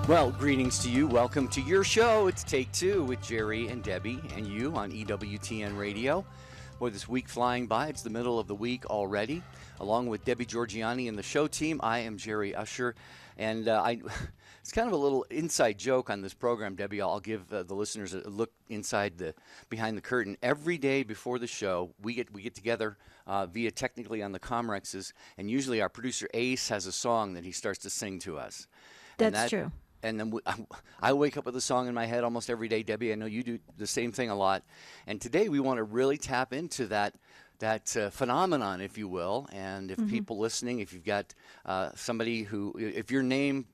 Well, greetings to you. Welcome to your show. It's Take Two with Jerry and Debbie and you on EWTN Radio. Boy, this week flying by. It's the middle of the week already. Along with Debbie Georgiani and the show team, I am Jerry Usher. And it's kind of a little inside joke on this program, Debbie. I'll give the listeners a look behind the curtain. Every day before the show, we get together via technically on the Comrexes, and usually our producer Ace has a song that he starts to sing to us. That's true. And then I wake up with a song in my head almost every day. Debbie, I know you do the same thing a lot. And today we want to really tap into that phenomenon, if you will. And if people listening, if you've got somebody if your name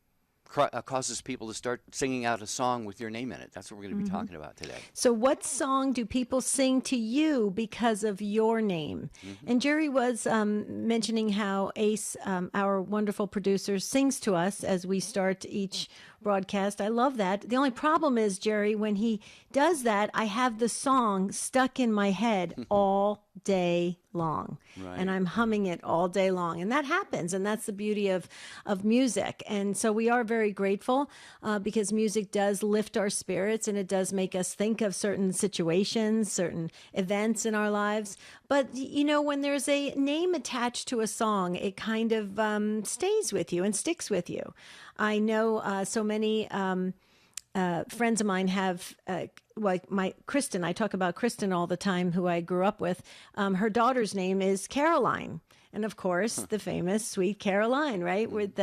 causes people to start singing out a song with your name in it. That's what we're going to be talking about today. So what song do people sing to you because of your name? And Jerry was mentioning how Ace, our wonderful producer, sings to us as we start each broadcast. I love that. The only problem is, Jerry, when he does that, I have the song stuck in my head all day long. Right. And I'm humming it all day long. And that happens. And that's the beauty of music. And so we are very grateful because music does lift our spirits and it does make us think of certain situations, certain events in our lives. But, you know, when there's a name attached to a song, it kind of stays with you and sticks with you. I know so many friends of mine have, like Kristen, I talk about Kristen all the time, who I grew up with. Her daughter's name is Caroline. And of course, the famous Sweet Caroline, right, with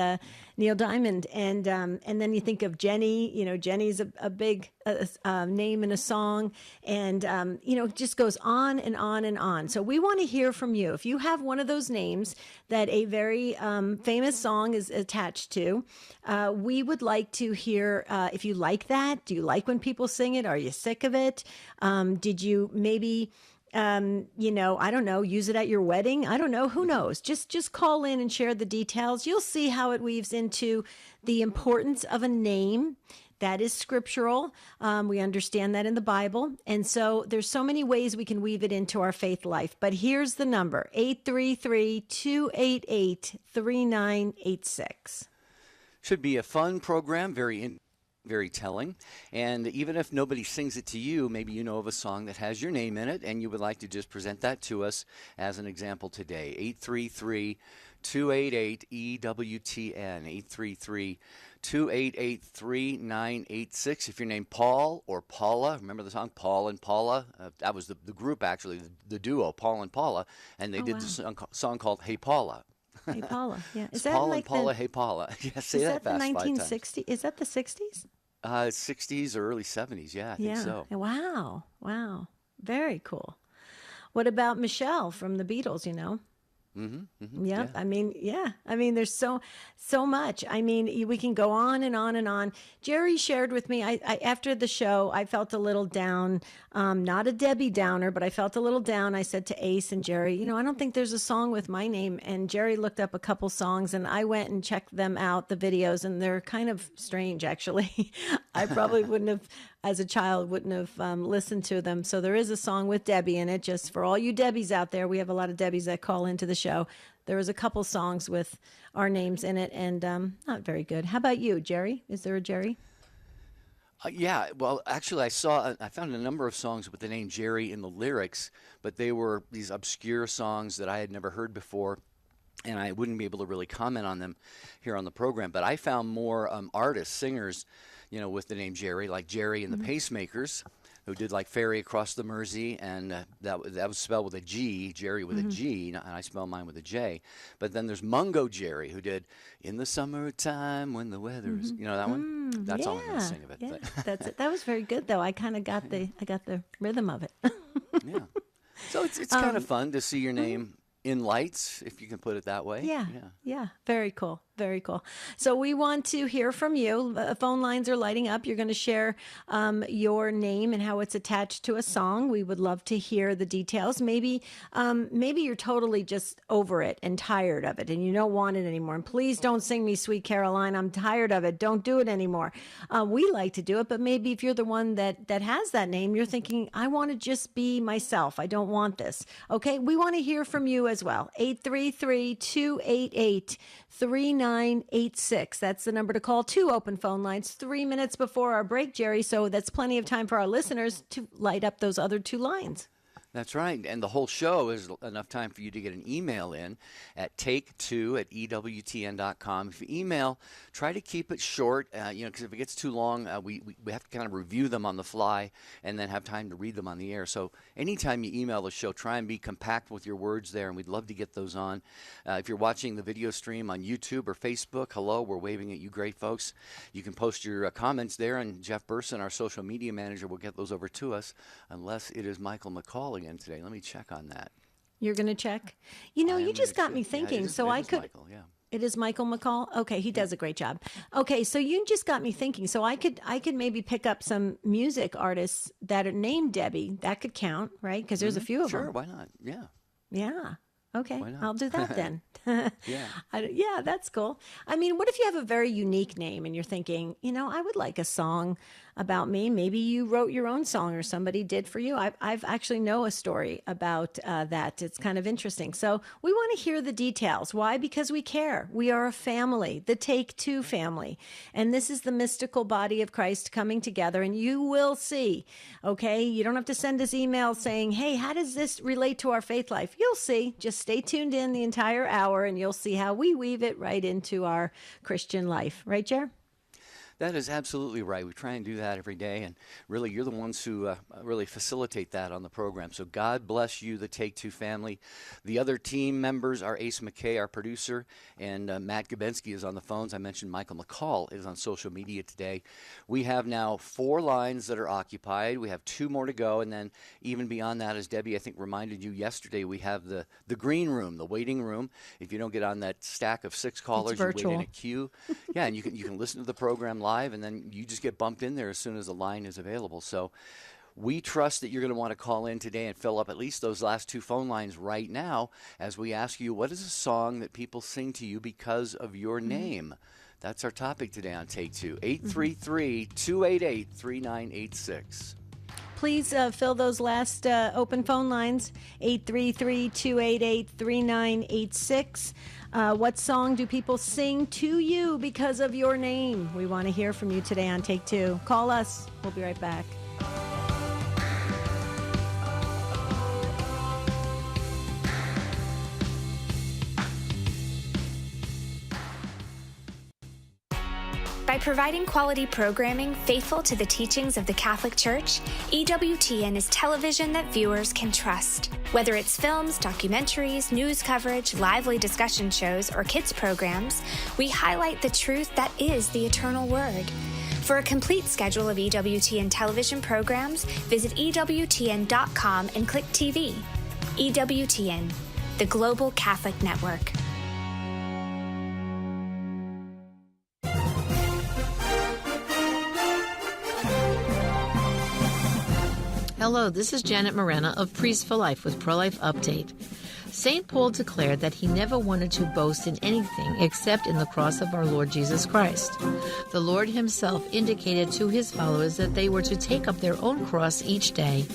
Neil Diamond. And then you think of Jenny. You know, Jenny's a big name in a song. And, you know, it just goes on and on and on. So we want to hear from you. If you have one of those names that a very famous song is attached to, we would like to hear if you like that. Do you like when people sing it? Are you sick of it? Did you maybe... you know, I don't know, use it at your wedding. I don't know. Who knows? Just call in and share the details. You'll see how it weaves into the importance of a name that is scriptural. We understand that in the Bible. And so there's so many ways we can weave it into our faith life. But here's the number, 833-288-3986. Should be a fun program, very telling. And even if nobody sings it to you, maybe you know of a song that has your name in it and you would like to just present that to us as an example today. 833-288-EWTN, 833-288-3986. If you're named Paul or Paula, remember the song Paul and Paula? That was the group, actually, the duo, Paul and Paula, and they did the song called Hey Paula. Hey Paula, yeah. Is that Paul like and Paula, Hey Paula. Yeah, say that fast 1960s? Is that the 60s? 60s or early 70s, yeah, I think so. Wow. Very cool. What about Michelle from the Beatles, you know? Yeah. I mean, there's so much. I mean, we can go on and on and on. Jerry shared with me, I after the show, I felt a little down, not a Debbie Downer, but I felt a little down. I said to Ace and Jerry, you know, I don't think there's a song with my name. And Jerry looked up a couple songs and I went and checked them out, the videos, and they're kind of strange, actually. I probably wouldn't have, as a child, listened to them. So there is a song with Debbie in it. Just for all you Debbies out there, we have a lot of Debbies that call into the show. There was a couple songs with our names in it, and not very good. How about you, Jerry? Is there a Jerry? Yeah, well, actually, I found a number of songs with the name Jerry in the lyrics, but they were these obscure songs that I had never heard before, and I wouldn't be able to really comment on them here on the program. But I found more artists, singers, you know, with the name Jerry, like Jerry and the Pacemakers, who did like Ferry Across the Mersey, and that was spelled with a G, Jerry with a G, and I spell mine with a J. But then there's Mungo Jerry, who did In the Summertime When the Weather's, you know that one? That's all I'm going to sing of it. Yeah, that's it. That was very good, though. I kind of got the rhythm of it. Yeah. So it's kind of fun to see your name in lights, if you can put it that way. Yeah. Very cool. Very cool. So we want to hear from you. Phone lines are lighting up. You're going to share your name and how it's attached to a song. We would love to hear the details. Maybe you're totally just over it and tired of it and you don't want it anymore. And please don't sing me Sweet Caroline. I'm tired of it. Don't do it anymore. We like to do it, but maybe if you're the one that has that name, you're thinking, I want to just be myself. I don't want this. Okay, we want to hear from you as well. 833-288-3986. 3986. That's the number to call. 2 open phone lines, 3 minutes before our break, Jerry. So that's plenty of time for our listeners to light up those other 2 lines. That's right. And the whole show is enough time for you to get an email in at take2@ewtn.com. If you email, try to keep it short, because if it gets too long, we have to kind of review them on the fly and then have time to read them on the air. So anytime you email the show, try and be compact with your words there, and we'd love to get those on. If you're watching the video stream on YouTube or Facebook, hello, we're waving at you great folks. You can post your comments there, and Jeff Burson, our social media manager, will get those over to us, unless it is Michael McCall again today. Let me check on that. You're going to check? You just got me thinking. Michael, yeah. It is Michael McCall? Okay, he does a great job. Okay, so you just got me thinking. So I could maybe pick up some music artists that are named Debbie. That could count, right? Because there's a few of them. Sure, why not? Yeah. Yeah. Okay, Why not? I'll do that then. Yeah. Yeah, that's cool. I mean, what if you have a very unique name and you're thinking, I would like a song about me. Maybe you wrote your own song or somebody did for you. I've actually know a story about that. It's kind of interesting. So we want to hear the details. Why? Because we care. We are a family, the Take Two family. And this is the mystical body of Christ coming together. And you will see, okay? You don't have to send us emails saying, hey, how does this relate to our faith life? You'll see. Just stay tuned in the entire hour and you'll see how we weave it right into our Christian life. Right, Jer? That is absolutely right. We try and do that every day, and really, you're the ones who really facilitate that on the program. So God bless you, the Take Two family. The other team members are Ace McKay, our producer, and Matt Gabensky is on the phones. I mentioned Michael McCall is on social media today. We have now 4 lines that are occupied. We have 2 more to go, and then even beyond that, as Debbie, I think, reminded you yesterday, we have the green room, the waiting room. If you don't get on that stack of 6 callers, you wait in a queue. Yeah, and you can listen to the program live, and then you just get bumped in there as soon as the line is available. So we trust that you're going to want to call in today and fill up at least those last 2 phone lines right now as we ask you, what is a song that people sing to you because of your name? That's our topic today on Take Two. 833-288-3986. Please fill those last open phone lines, 833-288-3986. What song do people sing to you because of your name? We want to hear from you today on Take Two. Call us. We'll be right back. By providing quality programming faithful to the teachings of the Catholic Church, EWTN is television that viewers can trust. Whether it's films, documentaries, news coverage, lively discussion shows, or kids programs, we highlight the truth that is the eternal Word. For a complete schedule of EWTN television programs, visit EWTN.com and click TV. EWTN, the Global Catholic Network. Hello, this is Janet Morena of Priest for Life with Pro-Life Update. St. Paul declared that he never wanted to boast in anything except in the cross of our Lord Jesus Christ. The Lord himself indicated to his followers that they were to take up their own cross each day.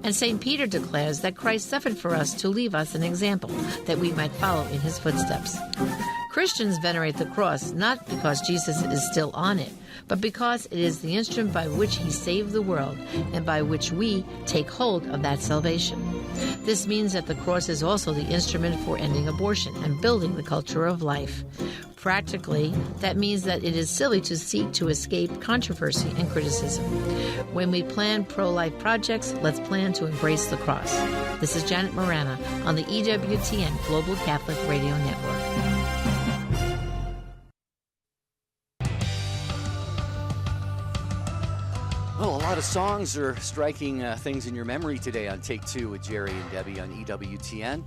And St. Peter declares that Christ suffered for us to leave us an example that we might follow in his footsteps. Christians venerate the cross not because Jesus is still on it, but because it is the instrument by which he saved the world and by which we take hold of that salvation. This means that the cross is also the instrument for ending abortion and building the culture of life. Practically, that means that it is silly to seek to escape controversy and criticism. When we plan pro-life projects, let's plan to embrace the cross. This is Janet Morana on the EWTN Global Catholic Radio Network. Well, a lot of songs are striking things in your memory today on Take Two with Jerry and Debbie on EWTN.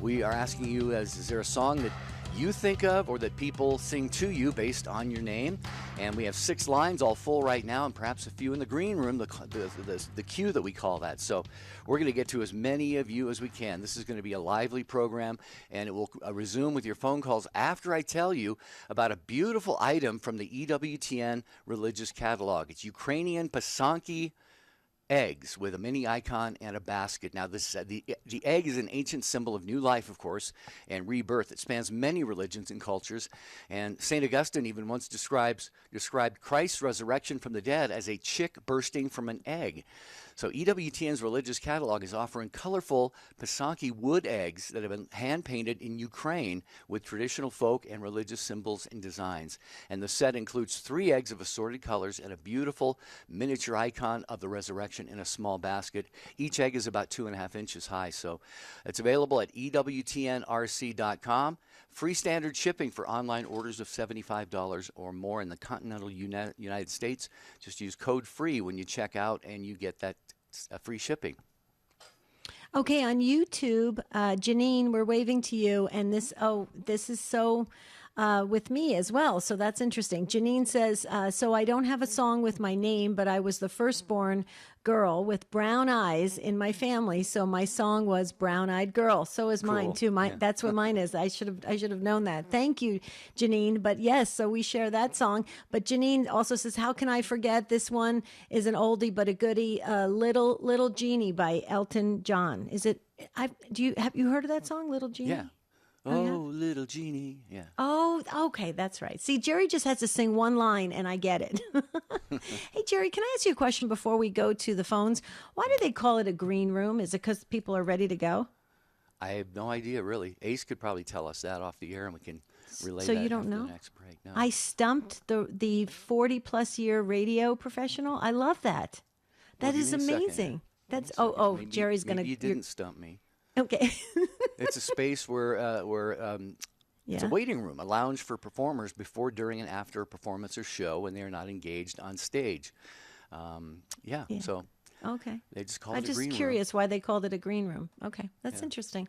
We are asking you, is there a song that you think of or that people sing to you based on your name? And we have 6 lines all full right now, and perhaps a few in the green room, the queue that we call that. So we're going to get to as many of you as we can. This is going to be a lively program, and it will resume with your phone calls after I tell you about a beautiful item from the EWTN religious catalog. It's Ukrainian Pasanki eggs with a mini icon and a basket. Now, the egg is an ancient symbol of new life, of course, and rebirth. It spans many religions and cultures, and St. Augustine even once described Christ's resurrection from the dead as a chick bursting from an egg. So EWTN's religious catalog is offering colorful Pisanki wood eggs that have been hand-painted in Ukraine with traditional folk and religious symbols and designs. And the set includes 3 eggs of assorted colors and a beautiful miniature icon of the resurrection in a small basket. Each egg is about 2.5 inches high. So it's available at EWTNRC.com. Free standard shipping for online orders of $75 or more in the continental United States. Just use code FREE when you check out and you get that free shipping. Okay, on YouTube, Janine, we're waving to you, and this is so with me as well, so that's interesting. Janine says, so I don't have a song with my name, but I was the firstborn girl with brown eyes in my family, so my song was Brown Eyed Girl. So is mine too. That's what mine is. I should have known that. Thank you, Janine. But yes, so we share that song. But Janine also says, how can I forget? This one is an oldie but a goodie. Little Genie by Elton John. Is it? Have you heard of that song, Little Genie? Yeah. Oh, little genie. Yeah. Oh, okay, that's right. See, Jerry just has to sing one line and I get it. Hey, Jerry, can I ask you a question before we go to the phones? Why do they call it a green room? Is it because people are ready to go? I have no idea, really. Ace could probably tell us that off the air, and we can relay So that you don't after know? the next break. No. I stumped the 40-plus year radio professional. I love that. That Well, is give me a second. amazing. That's Maybe- Jerry's going to. maybe you didn't stump me. Okay. It's a space where it's a waiting room, a lounge for performers before, during, and after a performance or show when they are not engaged on stage. So Okay. they just call I'm it a green just room. curious why they called it a green room. Okay, that's interesting.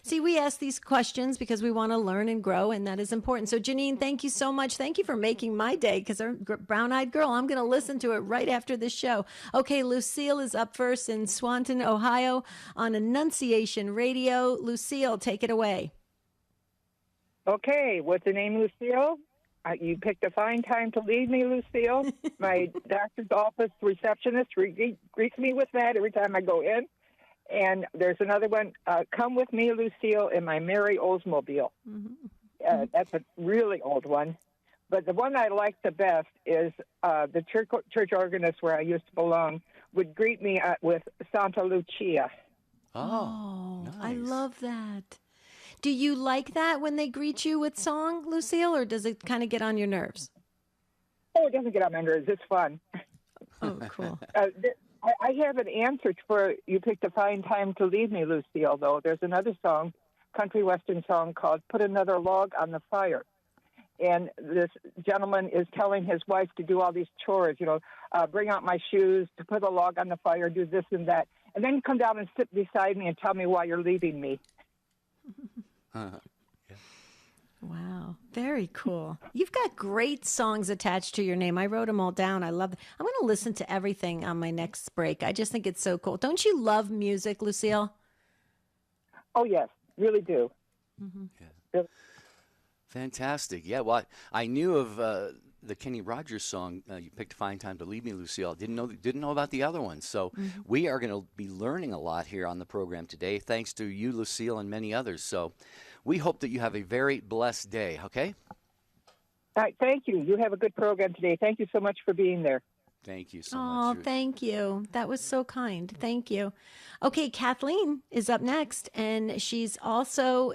See, we ask these questions because we want to learn and grow, and that is important. So, Janine, thank you so much. Thank you for making my day because Brown Eyed Girl, I'm going to listen to it right after this show. Okay, Lucille is up first in Swanton, Ohio on Annunciation Radio. Lucille, take it away. Okay, what's the name, Lucille? You picked a fine time to leave me, Lucille. My doctor's office receptionist greets me with that every time I go in. And there's another one, Come With Me, Lucille, in My Merry Oldsmobile. That's a really old one. But the one I like the best is the church organist where I used to belong would greet me with Santa Lucia. Oh, nice. I love that. Do you like that when they greet you with song, Lucille, or does it kind of get on your nerves? Oh, it doesn't get on my nerves. It's fun. Oh, cool. I have an answer for you picked a fine time to leave me, Lucille, though. There's another song, country western song called Put Another Log on the Fire. And this gentleman is telling his wife to do all these chores, bring out my shoes, to put a log on the fire, do this and that. And then come down and sit beside me and tell me why you're leaving me. Wow. Very cool. You've got great songs attached to your name. I wrote them all down. I love them. I'm going to listen to everything on my next break. I just think it's so cool. Don't you love music, Lucille? Oh, yes. Really do. Yeah. Fantastic. Yeah, well, I knew of the Kenny Rogers song, You Picked a Fine Time to Leave Me, Lucille. Didn't know about the other ones. So we are going to be learning a lot here on the program today, thanks to you, Lucille, and many others. So we hope that you have a very blessed day, okay? All right, thank you. You have a good program today. Thank you so much for being there. Thank you so Oh, much. thank you. That was so kind. Thank you. Okay, Kathleen is up next, and she's also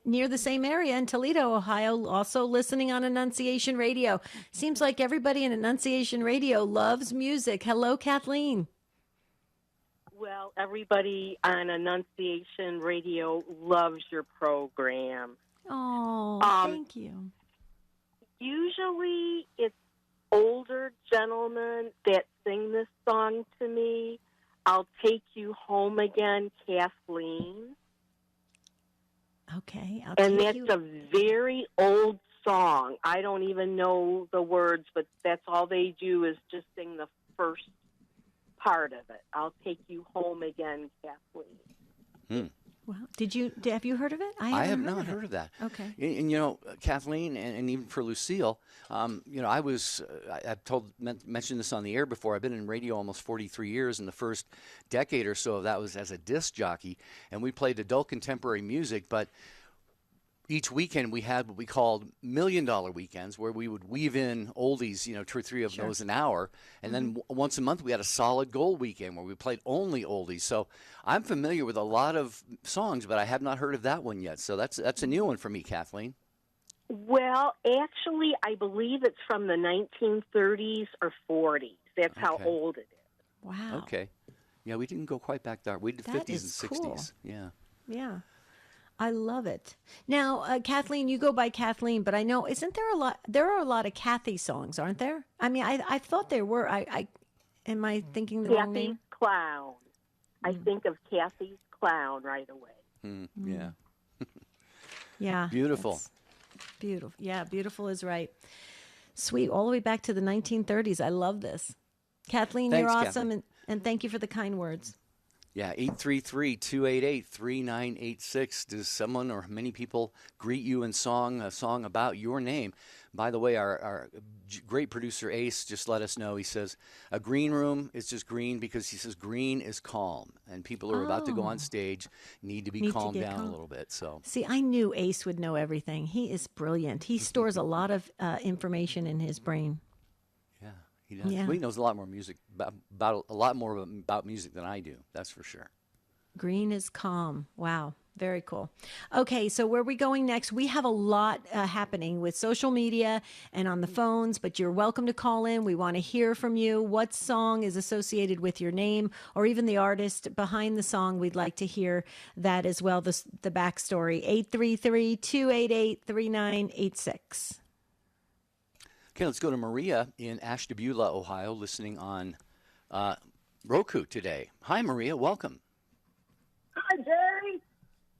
near the same area in Toledo, Ohio, also listening on Annunciation Radio. Seems like everybody in Annunciation Radio loves music. Hello, Kathleen. Well, everybody on Annunciation Radio loves your program. Oh, thank you. Usually it's older gentlemen that sing this song to me. I'll Take You Home Again, Kathleen. Okay, And that's a very old song. I don't even know the words, but that's all they do is just sing the first part of it. I'll Take You Home Again, Kathleen. Wow. Have you heard of it? I have haven't not of it. heard of that. Okay. And, Kathleen, and even for Lucille, I've mentioned this on the air before. I've been in radio almost 43 years, and the first decade or so of that was as a disc jockey, and we played adult contemporary music, but each weekend we had what we called $1 million weekends, where we would weave in oldies, 2 or 3 of those an hour. And then once a month we had a solid gold weekend where we played only oldies. So I'm familiar with a lot of songs, but I have not heard of that one yet. So that's a new one for me, Kathleen. Well, actually, I believe it's from the 1930s or 40s. That's how old it is. Wow. Okay. Yeah, we didn't go quite back there. We did That 50s is and cool. 60s. Yeah. Yeah. I love it. Now, Kathleen, you go by Kathleen, but I know there are a lot of Kathy songs, aren't there? I mean, I thought there were. Am I thinking the wrong Kathy's name? Clown. I think of Kathy's Clown right away. Yeah. Yeah. Beautiful. That's beautiful. Yeah, beautiful is right. Sweet. All the way back to the 1930s. I love this. Kathleen, Thanks, you're awesome, Kathleen. and thank you for the kind words. Yeah, 833-288-3986. Does someone or many people greet you in song, a song about your name? By the way, our great producer Ace just let us know. He says, a green room is just green because he says green is calm. And people who are about to go on stage need to be calmed down a little bit. So See, I knew Ace would know everything. He is brilliant. He stores a lot of information in his brain. yeah, he does. Yeah. Well, he knows a lot more music, about a lot more about music than I do. That's for sure. Green is calm. Wow. Very cool. Okay, so where are we going next? We have a lot happening with social media and on the phones, but you're welcome to call in. We want to hear from you. What song is associated with your name or even the artist behind the song? We'd like to hear that as well, the backstory. 833-288-3986. Okay, let's go to Maria in Ashtabula, Ohio, listening on Roku today. Hi, Maria. Welcome. Hi, Jerry.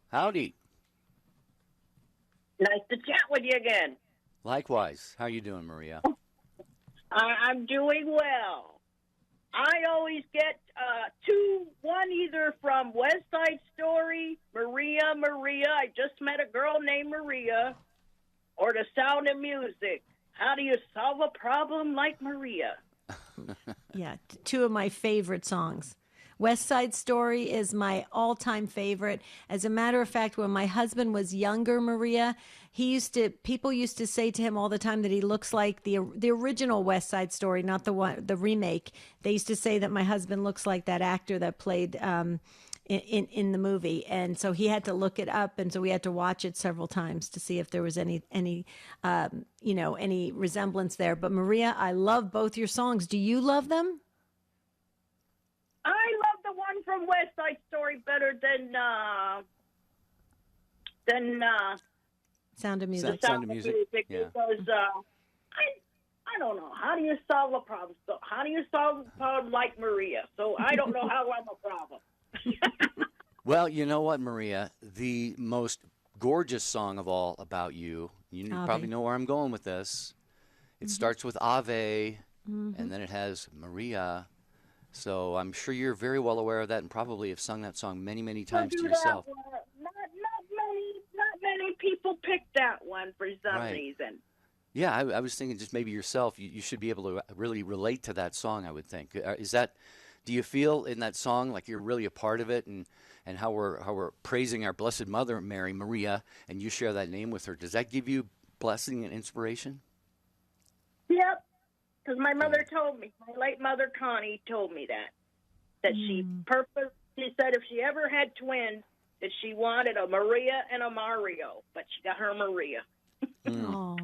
Howdy. Nice to chat with you again. Likewise. How you doing, Maria? I'm doing well. I always get one either from West Side Story, Maria, I just met a girl named Maria, or The Sound of Music. How do you solve a problem like Maria? Yeah, two of my favorite songs. West Side Story is my all-time favorite. As a matter of fact, when my husband was younger, Maria, people used to say to him all the time that he looks like the original West Side Story, not the remake. They used to say that my husband looks like that actor that played in the movie, and so he had to look it up, and so we had to watch it several times to see if there was any resemblance there. But Maria, I love both your songs. Do you love them? I love the one from West Side Story better than Sound of Music. Sound of Music. Yeah. Because I don't know. How do you solve a problem? So how do you solve a problem like Maria? So I don't know how I'm a problem. Well, you know what, Maria? The most gorgeous song of all about you, you Ave. probably know where I'm going with this. It starts with Ave, and then it has Maria. So I'm sure you're very well aware of that and probably have sung that song many, many times to yourself. Not many people pick that one for some Right. reason. Yeah, I was thinking just maybe yourself, you should be able to really relate to that song, I would think. Do you feel in that song like you're really a part of it and how we're praising our Blessed Mother, Mary, Maria, and you share that name with her? Does that give you blessing and inspiration? Yep. Because my mother told me, my late mother Connie told me that she said if she ever had twins, that she wanted a Maria and a Mario, but she got her Maria. Oh.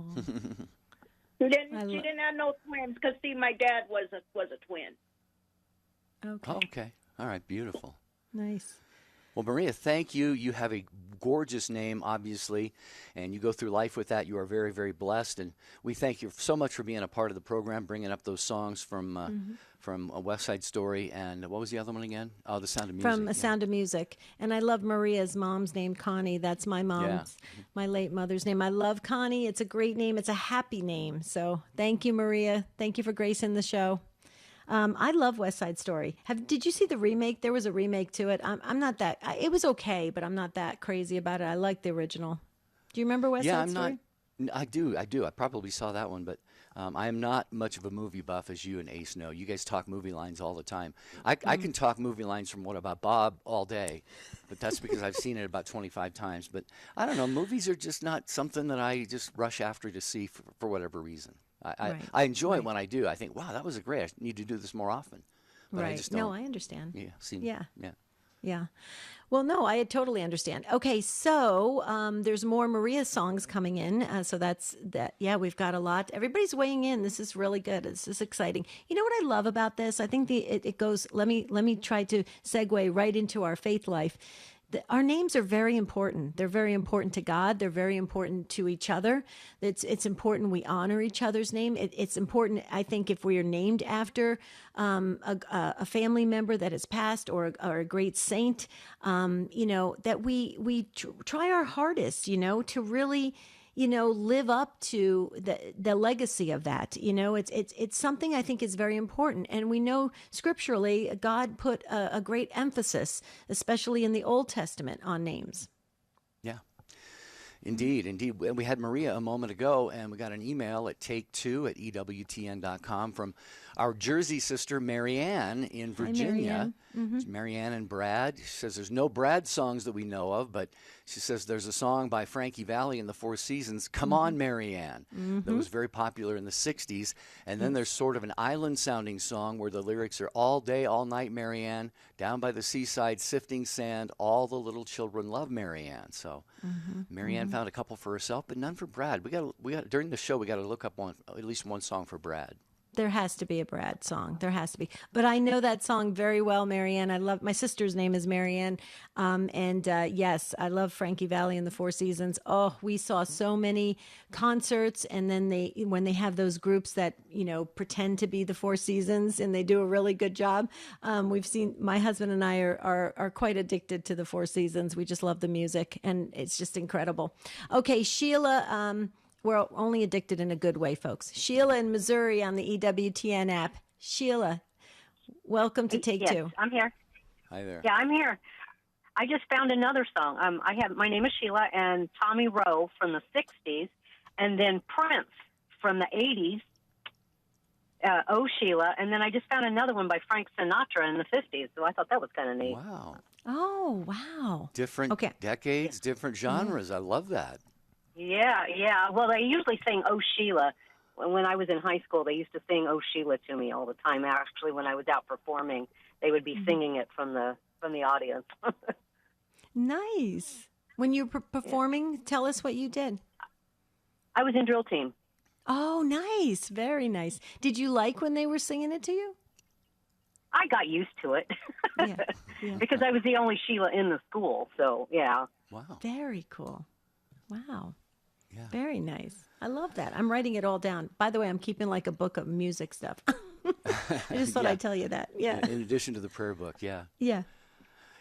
She didn't have no twins because see, my dad was a twin. Okay. Oh, okay. All right. Beautiful. Nice. Well, Maria, thank you. You have a gorgeous name, obviously, and you go through life with that. You are very, very blessed, and we thank you so much for being a part of the program, bringing up those songs from A West Side Story, and what was the other one again? Oh, The Sound of Music. From A Sound of Music. And I love Maria's mom's name, Connie. That's my mom's, Yeah. my late mother's name. I love Connie. It's a great name. It's a happy name. So thank you, Maria. Thank you for gracing the show. I love West Side Story. Did you see the remake? There was a remake to it. I'm not that. It was okay, but I'm not that crazy about it. I like the original. Do you remember West Yeah, Side I'm Story? not. I do. I do. I probably saw that one, but I am not much of a movie buff, as you and Ace know. You guys talk movie lines all the time. I can talk movie lines from What About Bob all day, but that's because I've seen it about 25 times. But I don't know. Movies are just not something that I just rush after to see for whatever reason. Right, I enjoy it right. when I do. I think, wow, that was a great. I need to do this more often. But I Right. just don't. No, I understand. Yeah. Yeah. Yeah. Yeah. Well, no, I totally understand. Okay, so there's more Maria songs coming in. So that's that. Yeah, we've got a lot. Everybody's weighing in. This is really good. This is exciting. You know what I love about this? I think it goes. Let me try to segue right into our faith life. Our names are very important. They're very important to God. They're very important to each other. It's important we honor each other's name. It's important, I think, if we are named after a family member that has passed or a great saint, that we try our hardest, to really live up to the legacy of that. It's something I think is very important. And we know scripturally, God put a great emphasis, especially in the Old Testament, on names. Yeah. Indeed, indeed. We had Maria a moment ago, and we got an email at take2@ewtn.com from our Jersey sister, Marianne in Virginia. It's Marianne and Brad. She says there's no Brad songs that we know of, but she says there's a song by Frankie Valli in the Four Seasons, Come On, Marianne, that was very popular in the 60s. And then there's sort of an island-sounding song where the lyrics are all day, all night, Marianne, down by the seaside, sifting sand, all the little children love Marianne. So Marianne found a couple for herself, but none for Brad. We got during the show, we got to look up at least one song for Brad. There has to be a Brad song. There has to be. But I know that song very well, Marianne. I love, my sister's name is Marianne. Yes, I love Frankie Valli and the Four Seasons. Oh, we saw so many concerts. And then when they have those groups that, pretend to be the Four Seasons and they do a really good job. We've seen, my husband and I are quite addicted to the Four Seasons. We just love the music and it's just incredible. Okay, Sheila, we're only addicted in a good way, folks. Sheila in Missouri on the EWTN app. Sheila, welcome to Take Two. I'm here. Hi there. Yeah, I'm here. I just found another song. My name is Sheila, and Tommy Rowe from the 60s, and then Prince from the 80s, Oh Sheila, and then I just found another one by Frank Sinatra in the 50s, so I thought that was kind of neat. Wow. Oh, wow. Different decades, different genres. I love that. Yeah. Well, they usually sing Oh Sheila. When I was in high school, they used to sing Oh Sheila to me all the time. Actually, when I was out performing, they would be singing it from the audience. Nice. When you were performing, tell us what you did. I was in drill team. Oh, nice. Very nice. Did you like when they were singing it to you? I got used to it Yeah. because I was the only Sheila in the school. So, yeah. Wow. Very cool. Wow. Yeah. Very nice. I love that. I'm writing it all down. By the way, I'm keeping like a book of music stuff. I just thought I'd tell you that. Yeah. In addition to the prayer book, yeah. Yeah.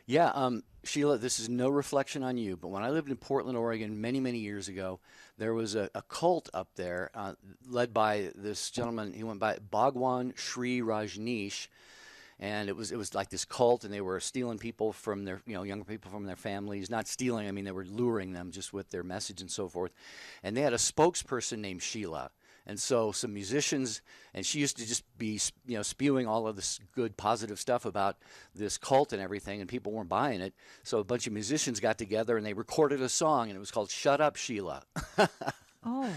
Yeah, Sheila, this is no reflection on you, but when I lived in Portland, Oregon, many, many years ago, there was a cult up there led by this gentleman. He went by Bhagwan Sri Rajneesh, and it was like this cult, and they were stealing people from their, younger people from their families. Not stealing, I mean, they were luring them just with their message and so forth. And they had a spokesperson named Sheila. And so some musicians, and she used to just be, spewing all of this good, positive stuff about this cult and everything, and people weren't buying it. So a bunch of musicians got together, and they recorded a song, and it was called Shut Up, Sheila. Oh.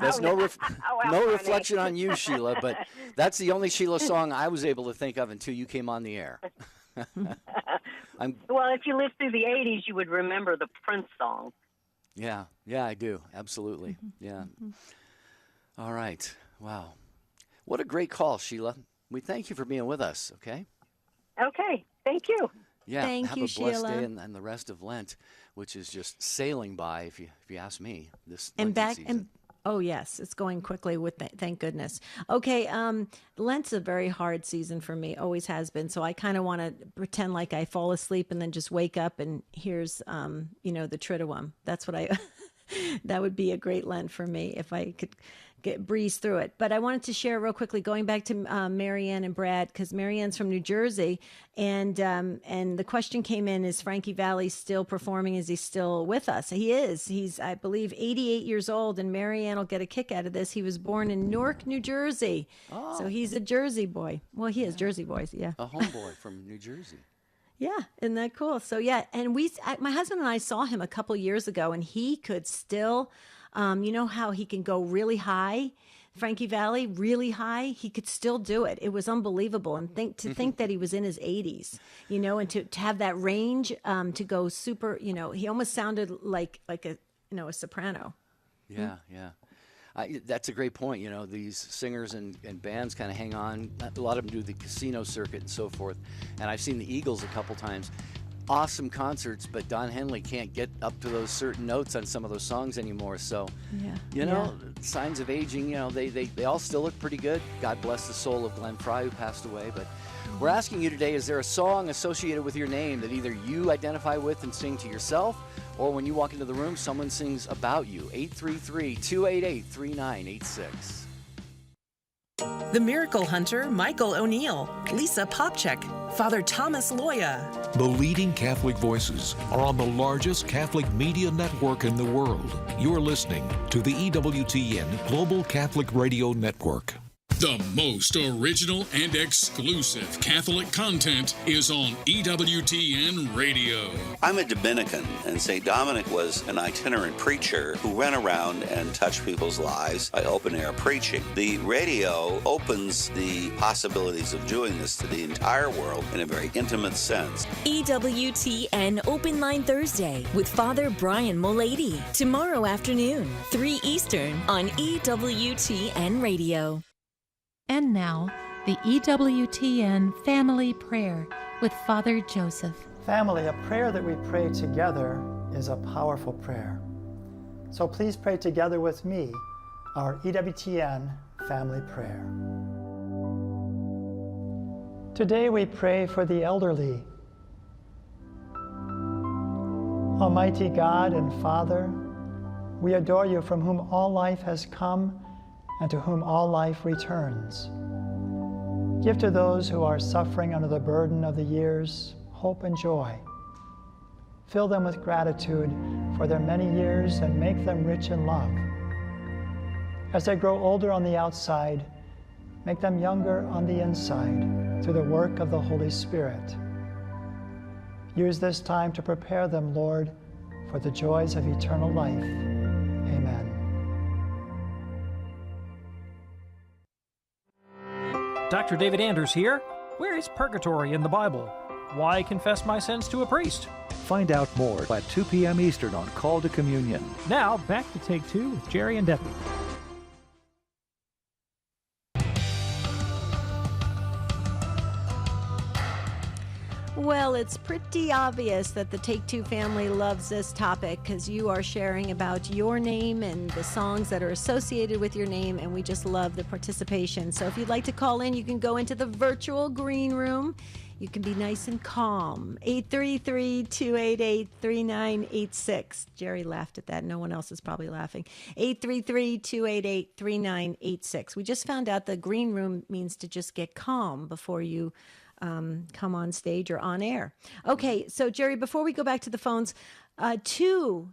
That's no reflection on you, Sheila, but that's the only Sheila song I was able to think of until you came on the air. Well, if you lived through the 80s, you would remember the Prince song. Yeah, I do. Absolutely. Yeah. All right. Wow. What a great call, Sheila. We thank you for being with us, okay? Okay. Thank you. Yeah. Thank have you, a blessed Sheila. day and the rest of Lent, which is just sailing by, if you ask me, this And Lenten back season. and oh yes, it's going quickly with thank goodness. Okay, Lent's a very hard season for me, always has been. So I kind of want to pretend like I fall asleep and then just wake up and here's the Triduum. That's what I that would be a great Lent for me if I could breeze through it. But I wanted to share real quickly, going back to Marianne and Brad, because Marianne's from New Jersey, and the question came in: is Frankie Valli still performing? Is he still with us? He is. He's, I believe, 88 years old, and Marianne will get a kick out of this. He was born in Newark, New Jersey, so he's a Jersey boy. Well, he is Jersey boys, yeah. A homeboy from New Jersey. Yeah, isn't that cool? So yeah, and my husband and I saw him a couple years ago, and he could still. You know how he can go really high, Frankie Valli, really high? He could still do it. It was unbelievable. And think that he was in his 80s, and to have that range, to go super, he almost sounded like a soprano. Yeah, yeah. That's a great point. These singers and bands kind of hang on. A lot of them do the casino circuit and so forth. And I've seen the Eagles a couple times. Awesome concerts, but Don Henley can't get up to those certain notes on some of those songs anymore. So, signs of aging, they all still look pretty good. God bless the soul of Glenn Fry, who passed away. But we're asking you today, is there a song associated with your name that either you identify with and sing to yourself, or when you walk into the room, someone sings about you? 833-288-3986. The Miracle Hunter, Michael O'Neill, Lisa Popchek, Father Thomas Loya. The leading Catholic voices are on the largest Catholic media network in the world. You're listening to the EWTN Global Catholic Radio Network. The most original and exclusive Catholic content is on EWTN Radio. I'm a Dominican, and St. Dominic was an itinerant preacher who ran around and touched people's lives by open-air preaching. The radio opens the possibilities of doing this to the entire world in a very intimate sense. EWTN Open Line Thursday with Father Brian Mulady. Tomorrow afternoon, 3 Eastern on EWTN Radio. And now, the EWTN Family Prayer with Father Joseph. Family, a prayer that we pray together is a powerful prayer. So please pray together with me our EWTN Family Prayer. Today we pray for the elderly. Almighty God and Father, we adore you, from whom all life has come and to whom all life returns. Give to those who are suffering under the burden of the years hope and joy. Fill them with gratitude for their many years and make them rich in love. As they grow older on the outside, make them younger on the inside through the work of the Holy Spirit. Use this time to prepare them, Lord, for the joys of eternal life. Amen. Dr. David Anders here. Where is purgatory in the Bible? Why confess my sins to a priest? Find out more at 2 p.m. Eastern on Call to Communion. Now, back to Take Two with Jerry and Debbie. Well, it's pretty obvious that the Take Two family loves this topic, because you are sharing about your name and the songs that are associated with your name, and we just love the participation. So if you'd like to call in, you can go into the virtual green room. You can be nice and calm. 833-288-3986. Jerry laughed at that. No one else is probably laughing. 833-288-3986. We just found out the green room means to just get calm before you come on stage or on air. Okay, so Jerry, before we go back to the phones, two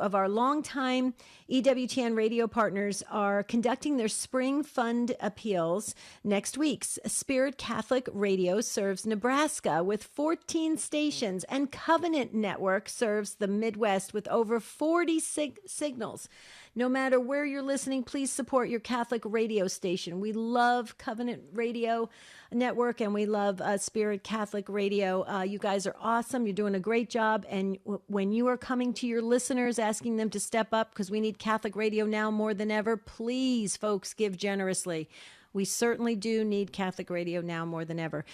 of our longtime EWTN radio partners are conducting their spring fund appeals next week. Spirit Catholic Radio serves Nebraska with 14 stations, and Covenant Network serves the Midwest with over 40 signals. No matter where you're listening, please support your Catholic radio station. We love Covenant Radio Network, and we love Spirit Catholic Radio. You guys are awesome. You're doing a great job. And when you are coming to your listeners, asking them to step up, because we need Catholic radio now more than ever, please, folks, give generously. We certainly do need Catholic radio now more than ever.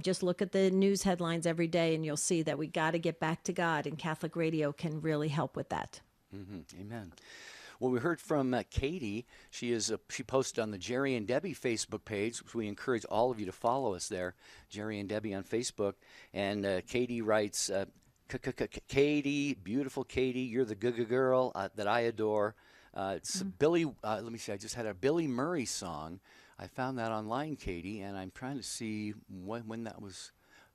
Just look at the news headlines every day, and you'll see that we got to get back to God, and Catholic radio can really help with that. Mm-hmm. Amen. Well, we heard from Katie. She posted on the Jerry and Debbie Facebook page, which we encourage all of you to follow us there, Jerry and Debbie on Facebook. And Katie writes, Katie, beautiful Katie, you're the good girl that I adore. It's Billy. Let me see. I just had a Billy Murray song. I found that online, Katie, and I'm trying to see when that was.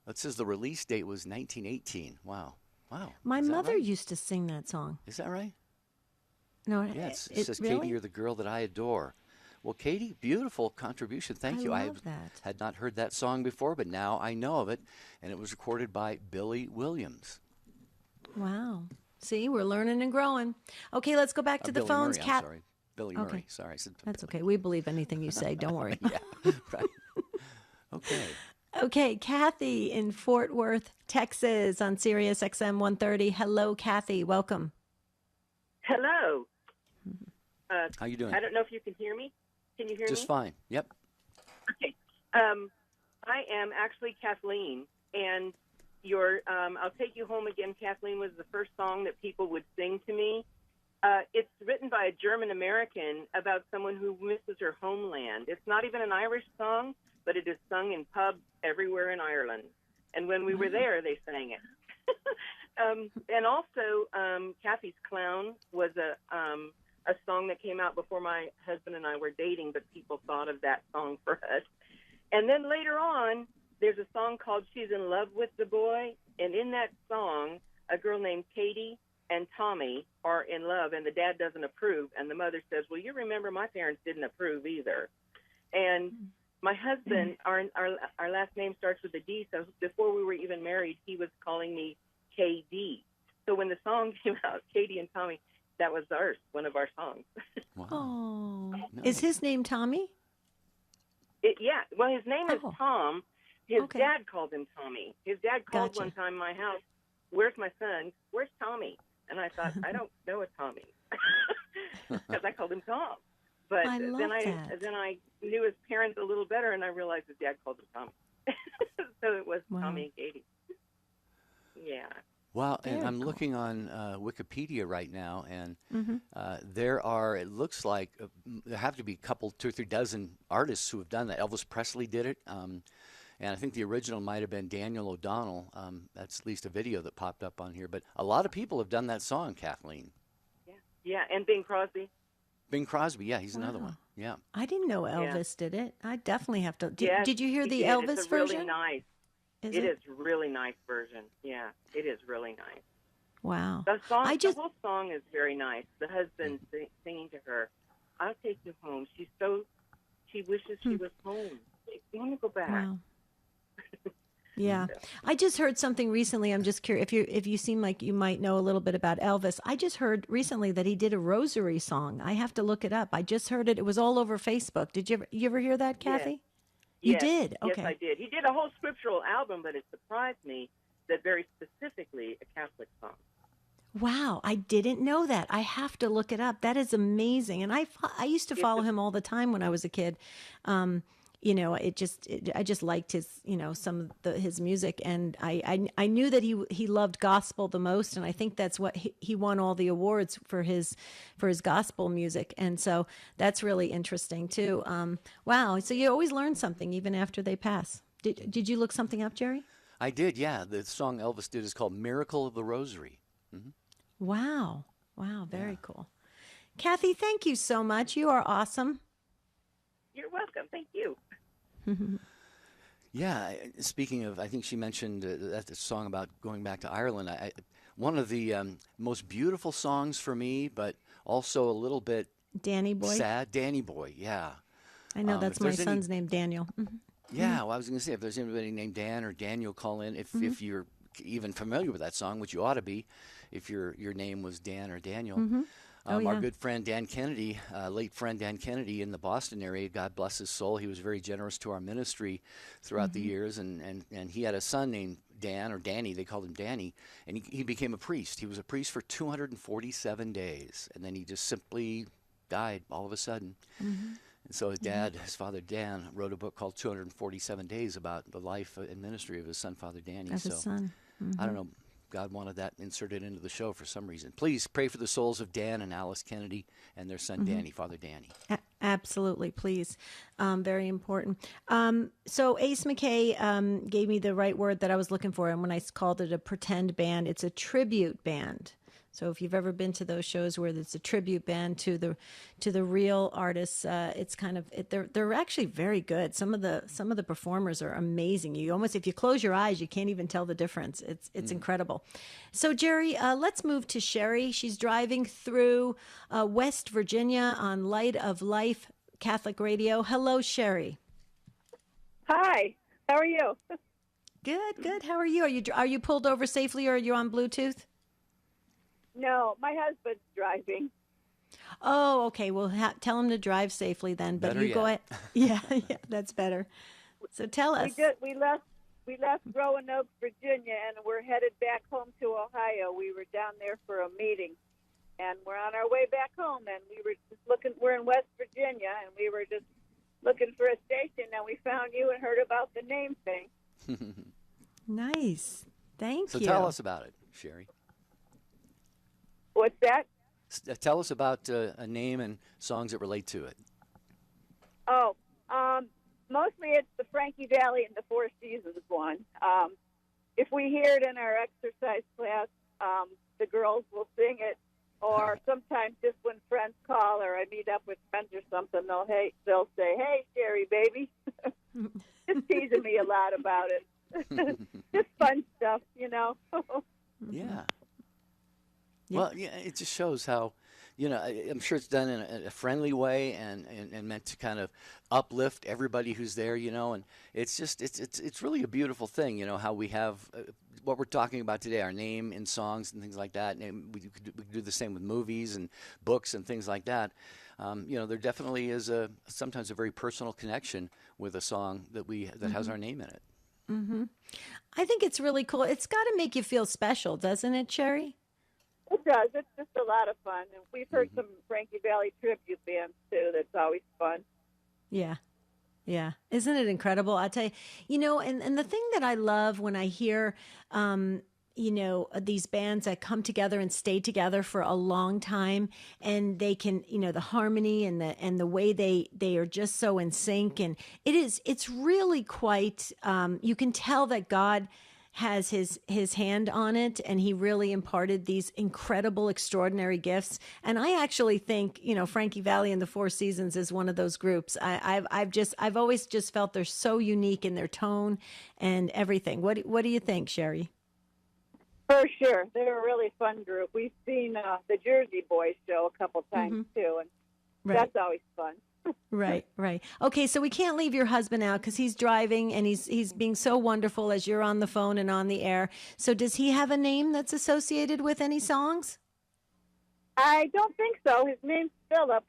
It says the release date was 1918. Wow. Wow. My Is that mother right? used to sing that song. Is that right? No, Yeah, it says, really? Katie, you're the girl that I adore. Well, Katie, beautiful contribution. Thank you. I love that. had not heard that song before, but now I know of it, and it was recorded by Billy Williams. Wow. See, we're learning and growing. Okay, let's go back to the Billy phones. Murray, I'm sorry. Billy Okay. Murray. Sorry. I said That's okay. We believe anything you say. Don't worry. yeah, right. Okay. Okay, Kathy in Fort Worth, Texas on Sirius XM 130. Hello, Kathy. Welcome. Hello. How you doing? I don't know if you can hear me. Can you hear me? Just fine. Yep. Okay. I am actually Kathleen, and your I'll Take You Home Again, Kathleen, was the first song that people would sing to me. It's written by a German-American about someone who misses her homeland. It's not even an Irish song, but it is sung in pubs everywhere in Ireland. And when we were there, they sang it. And also, Kathy's Clown was a song that came out before my husband and I were dating, but people thought of that song for us. And then later on, there's a song called She's in Love with the Boy, and in that song, a girl named Katie and Tommy are in love, and the dad doesn't approve, and the mother says, well, you remember my parents didn't approve either. And my husband, our last name starts with a D, so before we were even married, he was calling me KD. So when the song came out, Katie and Tommy, that was ours, one of our songs. Wow. Oh, No. is his name Tommy? Yeah, well, his name is Tom. His Okay. dad called him Tommy. His dad called Gotcha. one time my house, where's my son? Where's Tommy? And I thought, I don't know a Tommy, because I called him Tom. But I love then that. then I knew his parents a little better, and I realized his dad called him Tommy. So it was Wow. Tommy and Katie. Yeah. Wow, and Very I'm cool. looking on Wikipedia right now, and Mhm. there are, it looks like, there have to be a couple, 2 or 3 dozen artists who have done that. Elvis Presley did it, and I think the original might have been Daniel O'Donnell. That's at least a video that popped up on here. But a lot of people have done that song, Kathleen. Yeah, and Bing Crosby. Bing Crosby, yeah, he's another Wow. one. Yeah. I didn't know Elvis did it. I definitely have to. Yes, Did you hear he the did. Elvis it's a version? really nice. Is It is really nice version. Yeah, it is really nice. Wow. The song, I just the whole song is very nice. The husband singing to her, "I'll take you home." She wishes she was home. You want to go back? Wow. Yeah. I just heard something recently. I'm just curious if you seem like you might know a little bit about Elvis. I just heard recently that he did a rosary song. I have to look it up. I just heard it. It was all over Facebook. Did you ever hear that, Kathy? You Yes. did? Okay. Yes, I did. He did a whole scriptural album, but it surprised me that very specifically a Catholic song. Wow, I didn't know that. I have to look it up. That is amazing. And I used to follow him all the time when I was a kid. I just liked his, some of his music, and I knew that he loved gospel the most, and I think that's what he won all the awards for his gospel music, and so that's really interesting too. Wow, so you always learn something even after they pass. Did you look something up, Jerry? I did, yeah. The song Elvis did is called Miracle of the Rosary. Mm-hmm. Wow, very cool. Kathy, thank you so much. You are awesome. You're welcome. Thank you. Yeah, speaking of, I think she mentioned that the song about going back to Ireland. One of the most beautiful songs for me, but also a little bit Danny Boy. sad. Danny Boy, yeah. I know that's if my there's son's name, Daniel. Mhm. Yeah, well, I was going to say, if there's anybody named Dan or Daniel, call in. If you're even familiar with that song, which you ought to be, if your name was Dan or Daniel. Mhm. Our good friend Dan Kennedy, late friend Dan Kennedy in the Boston area, God bless his soul. He was very generous to our ministry throughout the years, and he had a son named Dan, or Danny, they called him Danny, and he became a priest. He was a priest for 247 days, and then he just simply died all of a sudden. And so his dad, his father Dan, wrote a book called 247 Days about the life and ministry of his son, Father Danny. Of his son. I don't know. God wanted that inserted into the show for some reason. Please pray for the souls of Dan and Alice Kennedy and their son Danny, Father Danny. Absolutely, please. Very important. So Ace McKay gave me the right word that I was looking for, and when I called it a pretend band, it's a tribute band. So if you've ever been to those shows where it's a tribute band to the real artists, it's kind of they're actually very good. Some of the performers are amazing. You almost, if you close your eyes, you can't even tell the difference. It's incredible. So Jerry, let's move to Sherry. She's driving through West Virginia on Light of Life Catholic Radio. Hello, Sherry. Hi. How are you? Good. How are you? Are you pulled over safely, or are you on Bluetooth? No, my husband's driving. Oh, okay. Well, tell him to drive safely then. But Better you go ahead. Yeah, that's better. So tell us. We left Roanoke, Virginia, and we're headed back home to Ohio. We were down there for a meeting, and we're on our way back home. And we were just looking. We're in West Virginia, and we were just looking for a station. And we found you and heard about the name thing. Nice. Thank you. So tell us about it, Sherry. What's that? Tell us about a name and songs that relate to it. Oh, mostly it's the Frankie Valli and the Four Seasons one. If we hear it in our exercise class, the girls will sing it. Or sometimes just when friends call or I meet up with friends or something, they'll say, "Hey, Sherry, baby," just teasing me a lot about it. Just fun stuff, Yeah. Well, yeah, it just shows how, I'm sure it's done in a friendly way and meant to kind of uplift everybody who's there, and it's just, it's really a beautiful thing, how we have what we're talking about today, our name in songs and things like that. And we could do the same with movies and books and things like that. There definitely is sometimes a very personal connection with a song that has our name in it. Mm-hmm. I think it's really cool. It's got to make you feel special, doesn't it, Sherry? It does. It's just a lot of fun. And we've heard some Frankie Valli tribute bands, too. That's always fun. Yeah. Yeah. Isn't it incredible? I tell you, and the thing that I love when I hear, these bands that come together and stay together for a long time, and they can, the harmony and the way they are just so in sync. And it's really quite, you can tell that God has his hand on it, and he really imparted these incredible, extraordinary gifts. And I actually think, Frankie Valli and the Four Seasons is one of those groups. I've always just felt they're so unique in their tone and everything. What do you think, Sherry? For sure. They're a really fun group. We've seen the Jersey Boys show a couple times, too, and that's always fun. Right. Okay, so we can't leave your husband out because he's driving and he's being so wonderful as you're on the phone and on the air. So does he have a name that's associated with any songs? I don't think so. His name's Philip.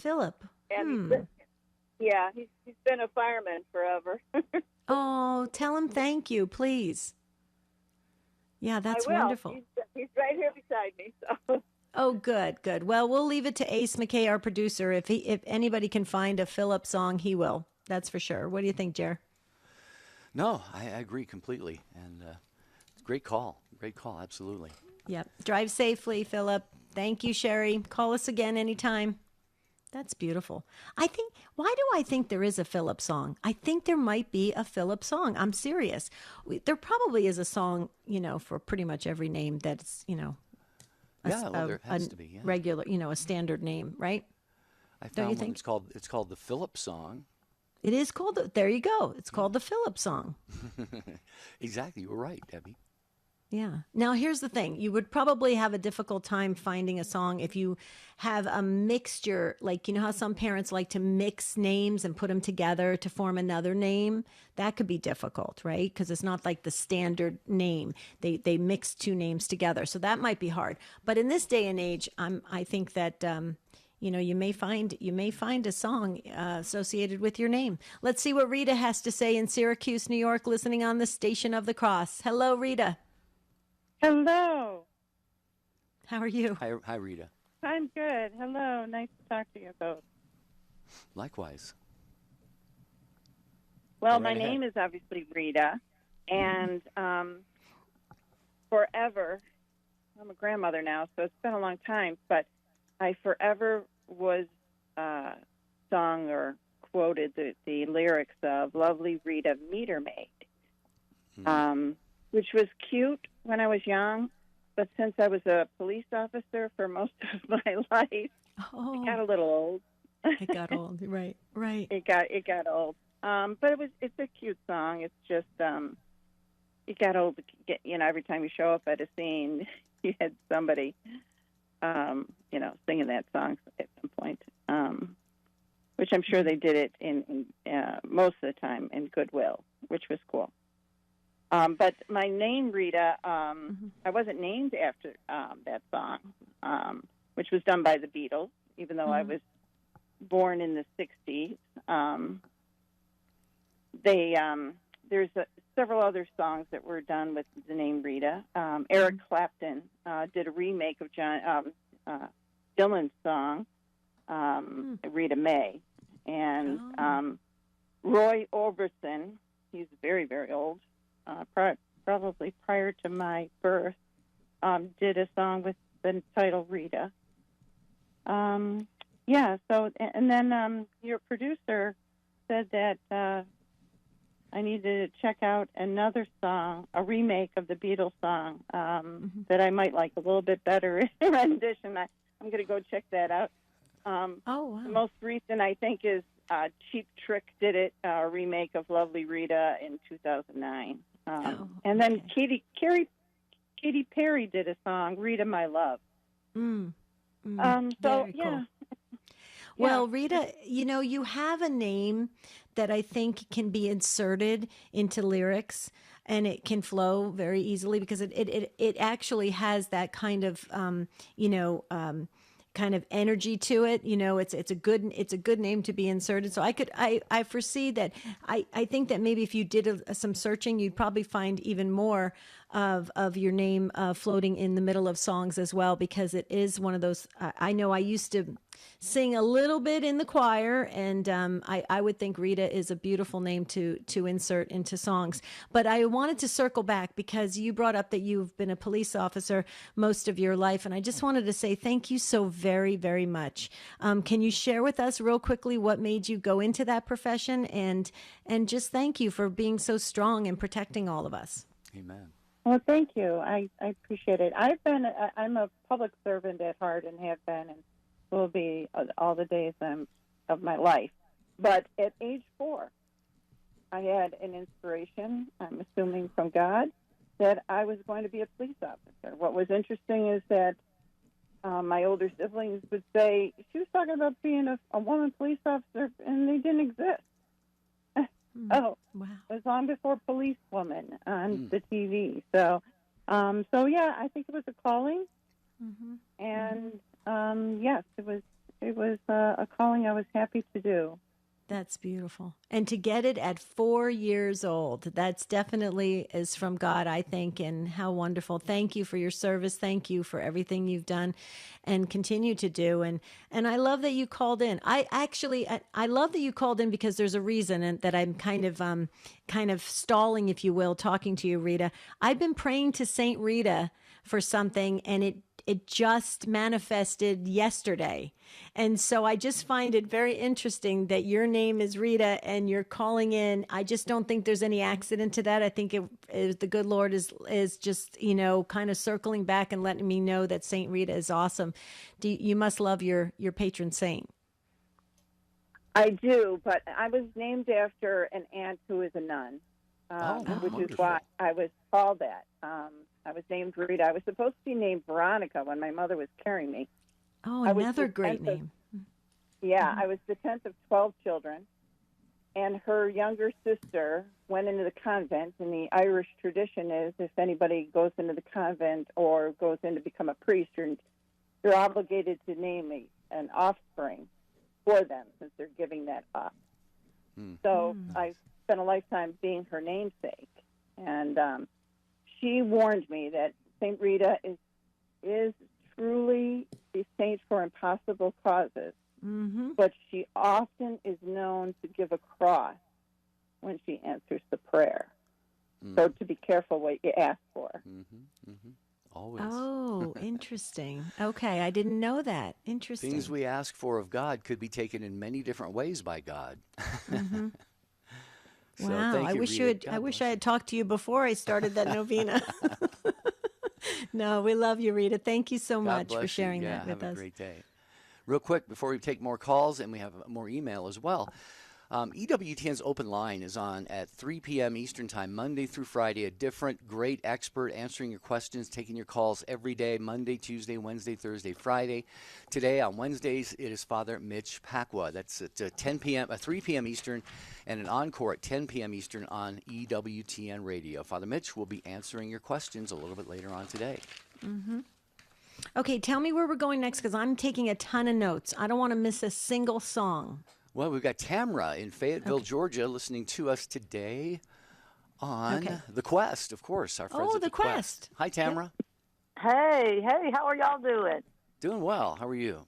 Philip. And he's been a fireman forever. Oh, tell him thank you, please. Yeah, that's wonderful. He's right here beside me, so. Oh, good. Well, we'll leave it to Ace McKay, our producer. If anybody can find a Philip song, he will. That's for sure. What do you think, Jer? No, I agree completely. And great call. Absolutely. Yep. Drive safely, Philip. Thank you, Sherry. Call us again anytime. That's beautiful. Why do I think there is a Philip song? I think there might be a Philip song. I'm serious. There probably is a song, for pretty much every name that's, there has to be. Yeah. Regular, a standard name, right? I found one. It's called the Philip song. It is called. There you go. It's called the Philip song. Exactly. You were right, Debbie. Yeah. Now, here's the thing. You would probably have a difficult time finding a song if you have a mixture, like, how some parents like to mix names and put them together to form another name. That could be difficult, right? Because it's not like the standard name. They mix two names together. So that might be hard. But in this day and age, I think that, you may find a song associated with your name. Let's see what Rita has to say in Syracuse, New York, listening on the Station of the Cross. Hello, Rita. Hello. How are you? Hi, Rita. I'm good. Hello. Nice to talk to you both. Likewise. Well, my name is obviously Rita, and forever, I'm a grandmother now, so it's been a long time, but I forever was sung or quoted the lyrics of Lovely Rita Meter Maid, which was cute when I was young, but since I was a police officer for most of my life, it got a little old. It got old, right? It got old. But it's a cute song. It's just it got old. Every time you show up at a scene, you had somebody, singing that song at some point. Which I'm sure they did it in most of the time in goodwill, which was cool. But my name, Rita, I wasn't named after that song, which was done by the Beatles, even though I was born in the 60s. There's several other songs that were done with the name Rita. Eric Clapton did a remake of Dylan's song, Rita May. And Roy Orbison, he's very, very old, probably prior to my birth, did a song with the title Rita. And then your producer said that I needed to check out another song, a remake of the Beatles song that I might like a little bit better rendition. I'm going to go check that out. The most recent, I think, is Cheap Trick did it, a remake of Lovely Rita in 2009. And then Katy Perry did a song, Rita My Love. Very cool. Well, Rita, you have a name that I think can be inserted into lyrics, and it can flow very easily because it actually has that kind of kind of energy to it. It's a good name to be inserted. So I foresee that I think that maybe if you did some searching, you'd probably find even more of your name floating in the middle of songs as well, because it is one of those. I know I used to sing a little bit in the choir, and I would think Rita is a beautiful name to insert into songs. But I wanted to circle back because you brought up that you've been a police officer most of your life, and I just wanted to say thank you so very, very much. Can you share with us real quickly what made you go into that profession, and just thank you for being so strong and protecting all of us? Amen. Well, thank you. I appreciate it. I'm a public servant at heart and have been and will be all the days of my life. But at age 4, I had an inspiration, I'm assuming from God, that I was going to be a police officer. What was interesting is that my older siblings would say, she was talking about being a woman police officer, and they didn't exist. Wow. It was long before Policewoman on the TV. So yeah, I think it was a calling. And yes, it was a calling I was happy to do. That's beautiful. And to get it at 4 years old, that's definitely is from God, I think, and how wonderful. Thank you for your service. Thank you for everything you've done and continue to do. And I love that you called in. I love that you called in because there's a reason, and that I'm kind of stalling, if you will, talking to you, Rita. I've been praying to Saint Rita for something, and it just manifested yesterday. And so I just find it very interesting that your name is Rita and you're calling in. I just don't think there's any accident to that. I think the good Lord is just, kind of circling back and letting me know that Saint Rita is awesome. You must love your patron saint. I do, but I was named after an aunt who is a nun, which wonderful. is why I was called that. I was named Rita. I was supposed to be named Veronica when my mother was carrying me. Oh, another great name. I was the 10th of 12 children, and her younger sister went into the convent, and the Irish tradition is if anybody goes into the convent or goes in to become a priest, you're obligated to name an offspring for them since they're giving that up. So I spent a lifetime being her namesake, and she warned me that Saint Rita is truly a saint for impossible causes, but she often is known to give a cross when she answers the prayer. So to be careful what you ask for. Always. Oh, interesting. Okay, I didn't know that. Interesting. Things we ask for of God could be taken in many different ways by God. Wow, I wish I had talked to you before I started that novena. No, we love you, Rita. Thank you so God much bless for sharing you. Yeah, that with have us. a great day. Real quick, before we take more calls, and we have more email as well, EWTN's open line is on at 3 p.m. Eastern Time, Monday through Friday. A different great expert answering your questions, taking your calls every day, Monday, Tuesday, Wednesday, Thursday, Friday. Today on Wednesdays, it is Father Mitch Pacwa. That's at 3 p.m. Eastern, and an encore at 10 p.m. Eastern on EWTN Radio. Father Mitch will be answering your questions a little bit later on today. Mm-hmm. Okay, tell me where we're going next, because I'm taking a ton of notes. I don't want to miss a single song. Well, we've got Tamra in Fayetteville, Georgia, listening to us today on The Quest, of course, our friends at The Quest. Hi, Tamra. Hey, how are y'all doing? Doing well. How are you?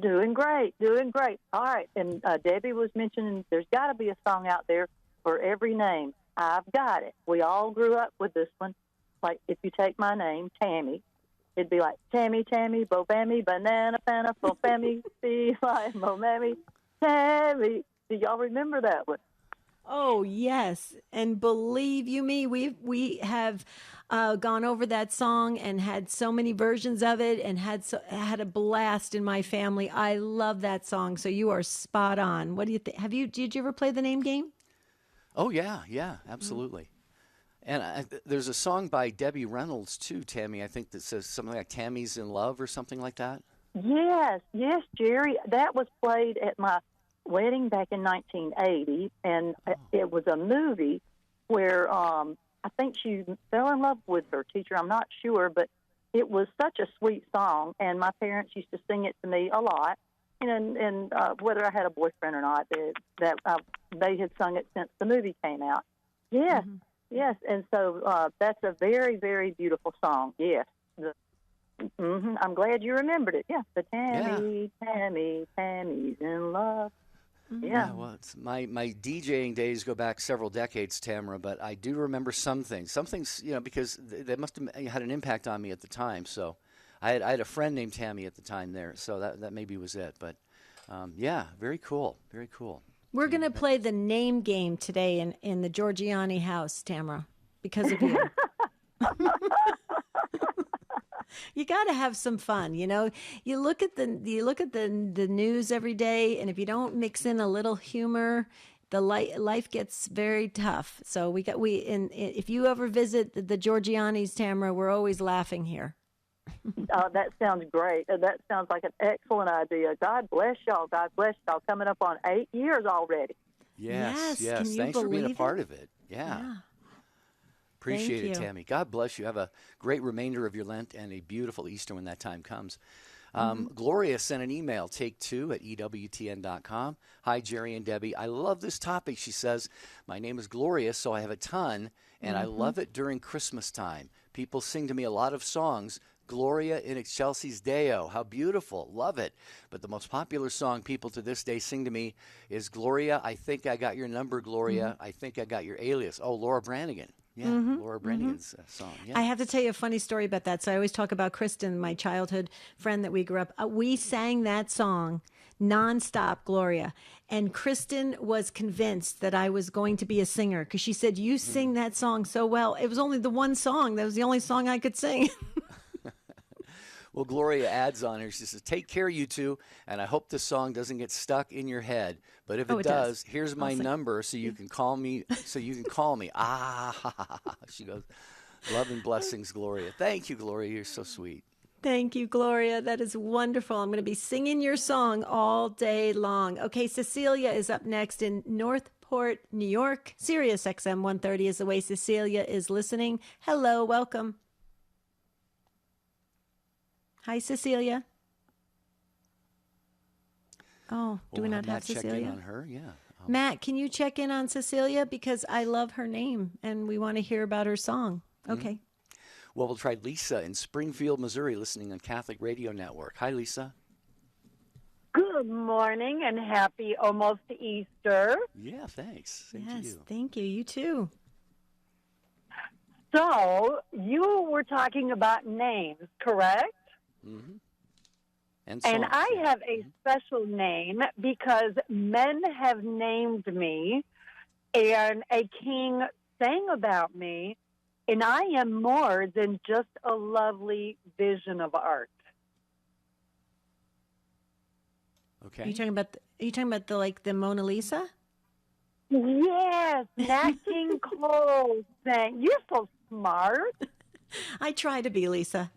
Doing great. All right, and Debbie was mentioning there's got to be a song out there for every name. I've got it. We all grew up with this one. Like, if you take my name, Tammy, it'd be like, Tammy, Tammy, Bo Bammy, Banana, Fana, Bo Bammy, Be like Mo Mammy, Tammy. Do y'all remember that one? Oh, yes. And believe you me, we have gone over that song and had so many versions of it and had a blast in my family. I love that song. So you are spot on. What do you think? Did you ever play the name game? Oh, yeah, absolutely. And there's a song by Debbie Reynolds, too, Tammy, I think, that says something like Tammy's in Love or something like that. Yes, Jerry. That was played at my wedding back in 1980, and it was a movie where I think she fell in love with her teacher. I'm not sure, but it was such a sweet song, and my parents used to sing it to me a lot. And whether I had a boyfriend or not, they had sung it since the movie came out. Yes, yes, and so that's a very, very beautiful song. Yes. I'm glad you remembered it. Yeah, the Tammy's in love. Yeah. Well, it's my DJing days go back several decades, Tamara, but I do remember some things. Some things, because they must have had an impact on me at the time. So I had a friend named Tammy at the time there, so that maybe was it. But yeah, very cool, very cool. We're going to play the name game today in the Giorgiani house, Tamara, because of you. You got to have some fun, You look at the news every day, and if you don't mix in a little humor, the life gets very tough. So if you ever visit the Giorgianis, Tamara, we're always laughing here. That sounds great. That sounds like an excellent idea. God bless y'all. God bless y'all. Coming up on 8 years already. Yes. Can you Thanks for being a believe part of it. Yeah. Appreciate it, Tammy. God bless you. Have a great remainder of your Lent and a beautiful Easter when that time comes. Gloria sent an email, take2@EWTN.com. Hi, Jerry and Debbie. I love this topic, she says. My name is Gloria, so I have a ton, and I love it during Christmas time. People sing to me a lot of songs. Gloria in Excelsis Deo. How beautiful. Love it. But the most popular song people to this day sing to me is Gloria, I Think I Got Your Number, Gloria. I Think I Got Your Alias. Oh, Laura Branigan. Yeah, Laura Branigan's song. Yeah. I have to tell you a funny story about that. So I always talk about Kristen, my childhood friend that we grew up. We sang that song nonstop, Gloria. And Kristen was convinced that I was going to be a singer because she said, you sing that song so well. It was only the one song. That was the only song I could sing. Well, Gloria adds on here, she says, take care, you two, and I hope this song doesn't get stuck in your head. But if it does, here's my number so you can call me. She goes, love and blessings, Gloria. Thank you, Gloria. You're so sweet. Thank you, Gloria. That is wonderful. I'm going to be singing your song all day long. Okay, Cecilia is up next in Northport, New York. Sirius XM 130 is the way Cecilia is listening. Hello, welcome. Hi, Cecilia. Oh, do we not have Cecilia? Check in on her? Yeah. Matt, can you check in on Cecilia? Because I love her name and we want to hear about her song. Okay. Well, we'll try Lisa in Springfield, Missouri, listening on Catholic Radio Network. Hi, Lisa. Good morning and happy almost Easter. Yeah, thanks. Same to you. Thank you. You too. So, you were talking about names, correct? Mm-hmm. And I have a special name because men have named me, and a king sang about me and I am more than just a lovely vision of art. Okay. Are you talking about the Mona Lisa? Yes, Nat King Cole sang. You're so smart. I try to be, Lisa.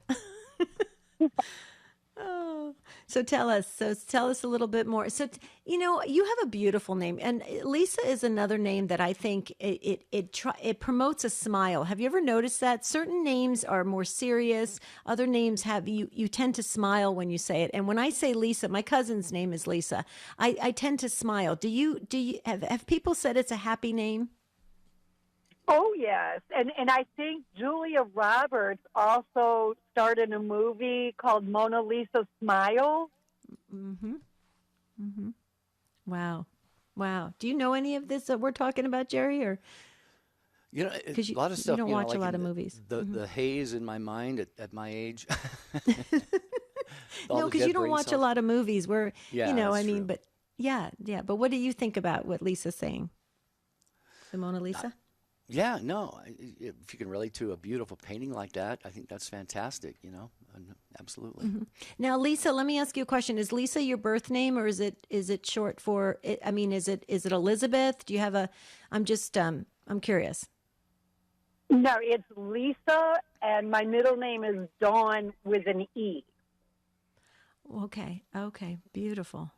Oh, so tell us a little bit more. So, you have a beautiful name, and Lisa is another name that I think it promotes a smile. Have you ever noticed that certain names are more serious, other names have you tend to smile when you say it. And when I say Lisa, my cousin's name is Lisa. I tend to smile. Do you have people said it's a happy name? Oh, yes. And I think Julia Roberts also starred in a movie called Mona Lisa Smile. Mm-hmm. Mm-hmm. Wow. Wow. Do you know any of this that we're talking about, Jerry? Or a lot of stuff. You don't watch like a lot of movies. The haze in my mind at my age. No, because you don't watch a lot of movies. Where yeah, true. but yeah. But what do you think about what Lisa's saying? The Mona Lisa? Yeah, no. If you can relate to a beautiful painting like that, I think that's fantastic. Absolutely. Mm-hmm. Now, Lisa, let me ask you a question. Is Lisa your birth name, or is it short for? Is it Elizabeth? Do you have a? I'm curious. No, it's Lisa, and my middle name is Dawn with an E. Okay. Beautiful.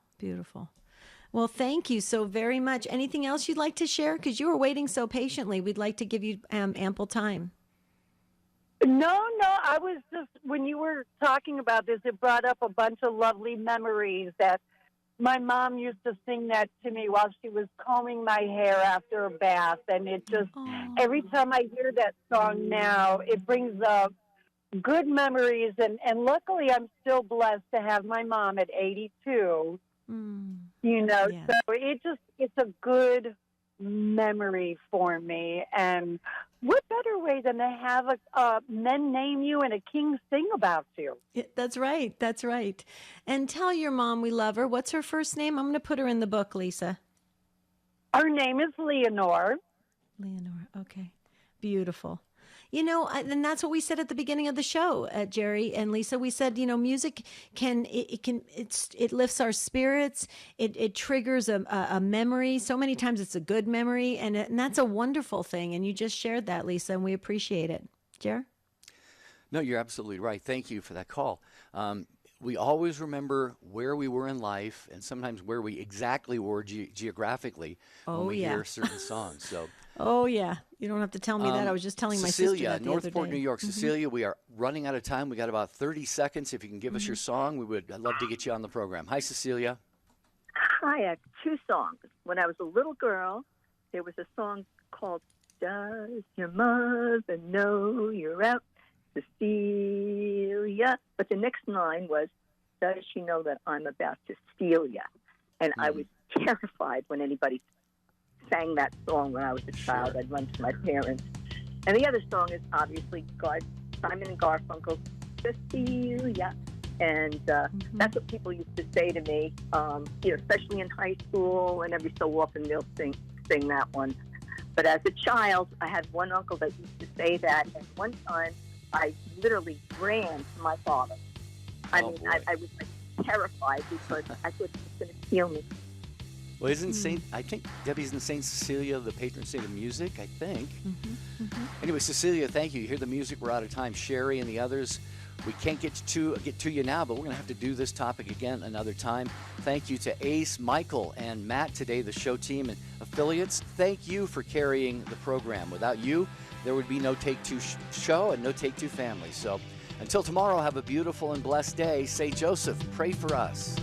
Well, thank you so very much. Anything else you'd like to share? Because you were waiting so patiently. We'd like to give you ample time. No, I was just, when you were talking about this, it brought up a bunch of lovely memories that my mom used to sing that to me while she was combing my hair after a bath. And it just, every time I hear that song now, it brings up good memories. And luckily, I'm still blessed to have my mom at 82. Yes. So it's a good memory for me. And what better way than to have men name you and a king sing about you? Yeah, that's right. And tell your mom we love her. What's her first name? I'm going to put her in the book, Lisa. Her name is Leonore. Leonore. Okay. Beautiful. And that's what we said at the beginning of the show, Jerry and Lisa. We said, music it lifts our spirits. It triggers a memory. So many times it's a good memory, and that's a wonderful thing. And you just shared that, Lisa, and we appreciate it. Jer? No, you're absolutely right. Thank you for that call. We always remember where we were in life, and sometimes where we exactly were geographically when we hear certain songs. So. Oh, yeah. You don't have to tell me that. I was just telling my sister that the other day. Northport, New York. Cecilia, we are running out of time. We got about 30 seconds. If you can give us your song, I'd love to get you on the program. Hi, Cecilia. Hi, I have two songs. When I was a little girl, there was a song called Does Your Mother Know You're Out, Cecilia? But the next line was, Does she know that I'm about to steal ya? And I was terrified when anybody sang that song when I was a child. I'd run to my parents. And the other song is obviously Simon and Garfunkel's Cecilia. And that's what people used to say to me, especially in high school, and every so often they'll sing that one. But as a child, I had one uncle that used to say that, and one time I literally ran to my father. I was like terrified because I thought he was going to steal me. Well, I think Debbie's in St. Cecilia, the patron saint of music, I think. Anyway, Cecilia, thank you. You hear the music, we're out of time. Sherry and the others, we can't get to you now, but we're going to have to do this topic again another time. Thank you to Ace, Michael, and Matt today, the show team and affiliates. Thank you for carrying the program. Without you, there would be no Take Two show and no Take Two family. So until tomorrow, have a beautiful and blessed day. Say, Joseph, pray for us.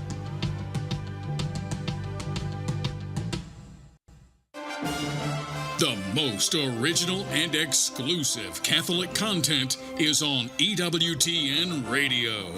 The most original and exclusive Catholic content is on EWTN Radio.